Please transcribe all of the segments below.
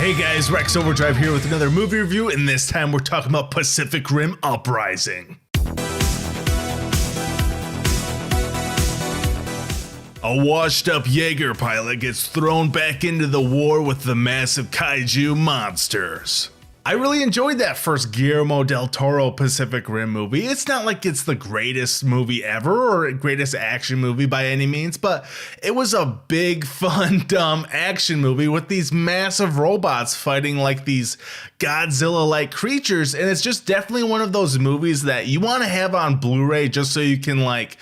Hey guys, Rex Overdrive here with another movie review, and this time we're talking about Pacific Rim Uprising. A washed-up Jaeger pilot gets thrown back into the war with the massive kaiju monsters. I really enjoyed that first Guillermo del Toro Pacific Rim movie. It's not like it's the greatest movie ever or greatest action movie by any means, but it was a big, fun, dumb action movie with these massive robots fighting like these Godzilla-like creatures, and it's just definitely one of those movies that you want to have on Blu-ray just so you can like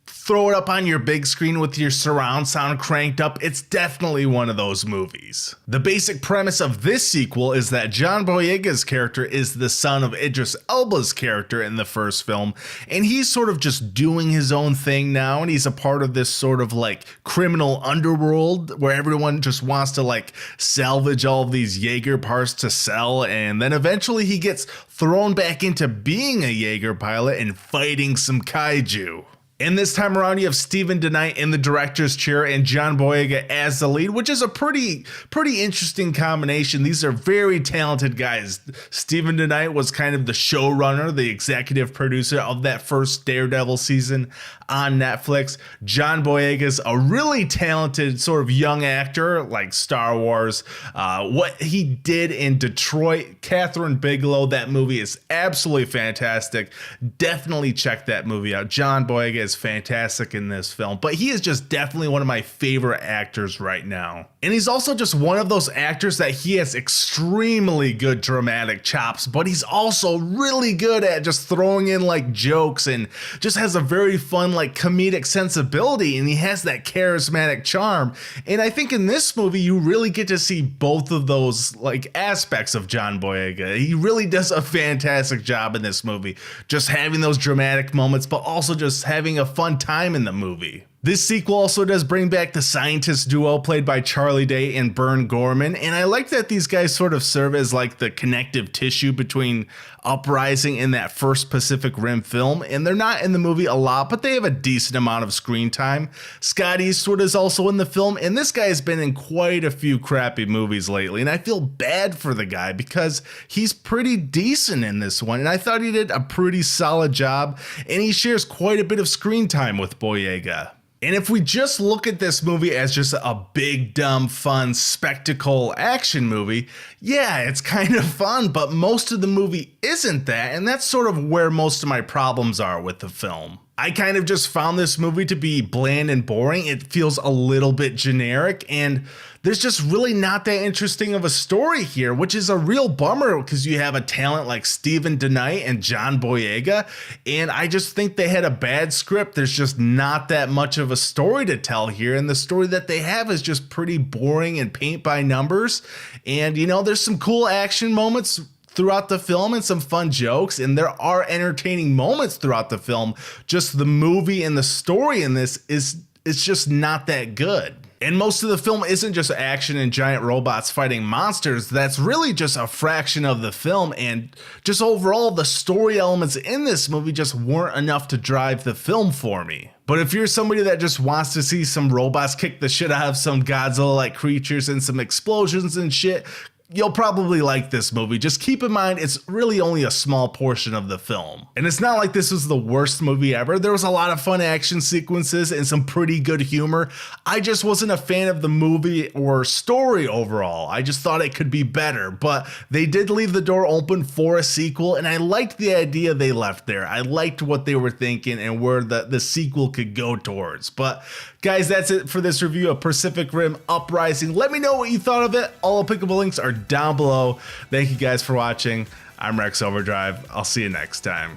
throw it up on your big screen with your surround sound cranked up. It's definitely one of those movies. The basic premise of this sequel is that John Boyega's character is the son of Idris Elba's character in the first film, and he's sort of just doing his own thing now, and he's a part of this sort of like criminal underworld where everyone just wants to like salvage all of these Jaeger parts to sell, and then eventually he gets thrown back into being a Jaeger pilot and fighting some kaiju. And this time around, you have Steven Deknight in the director's chair and John Boyega as the lead, which is a pretty interesting combination. These are very talented guys. Steven Deknight was kind of the showrunner, the executive producer of that first Daredevil season on Netflix. John Boyega's a really talented sort of young actor, like Star Wars. What he did in Detroit, Catherine Bigelow, that movie is absolutely fantastic. Definitely check that movie out. John Boyega is fantastic in this film, but he is just definitely one of my favorite actors right now. And he's also just one of those actors that he has extremely good dramatic chops, but he's also really good at just throwing in like jokes and just has a very fun like comedic sensibility, and he has that charismatic charm. And I think in this movie you really get to see both of those like aspects of John Boyega. He really does a fantastic job in this movie, just having those dramatic moments, but also just having a fun time in the movie. This sequel also does bring back the scientist duo played by Charlie Day and Bern Gorman, and I like that these guys sort of serve as like the connective tissue between Uprising and that first Pacific Rim film, and they're not in the movie a lot, but they have a decent amount of screen time. Scott Eastwood is also in the film, and this guy has been in quite a few crappy movies lately, and I feel bad for the guy because he's pretty decent in this one, and I thought he did a pretty solid job, and he shares quite a bit of screen time with Boyega. And if we just look at this movie as just a big, dumb, fun spectacle action movie, yeah, it's kind of fun, but most of the movie isn't that, and that's sort of where most of my problems are with the film. I kind of just found this movie to be bland and boring. It feels a little bit generic, and there's just really not that interesting of a story here, which is a real bummer because you have a talent like Steven Deknight and John Boyega, and I just think they had a bad script. There's just not that much of a story to tell here, and the story that they have is just pretty boring and paint by numbers. And you know, there's some cool action moments throughout the film and some fun jokes, and there are entertaining moments throughout the film. Just the movie and the story in this it's just not that good. And most of the film isn't just action and giant robots fighting monsters. That's really just a fraction of the film, and just overall the story elements in this movie just weren't enough to drive the film for me. But if you're somebody that just wants to see some robots kick the shit out of some Godzilla-like creatures and some explosions and shit, you'll probably like this movie. Just keep in mind, it's really only a small portion of the film. And it's not like this was the worst movie ever. There was a lot of fun action sequences and some pretty good humor. I just wasn't a fan of the movie or story overall. I just thought it could be better, but they did leave the door open for a sequel, and I liked the idea they left there. I liked what they were thinking and where the sequel could go towards. But guys, that's it for this review of Pacific Rim Uprising. Let me know what you thought of it. All applicable links are down below. Thank you guys for watching. I'm Rex Overdrive. I'll see you next time.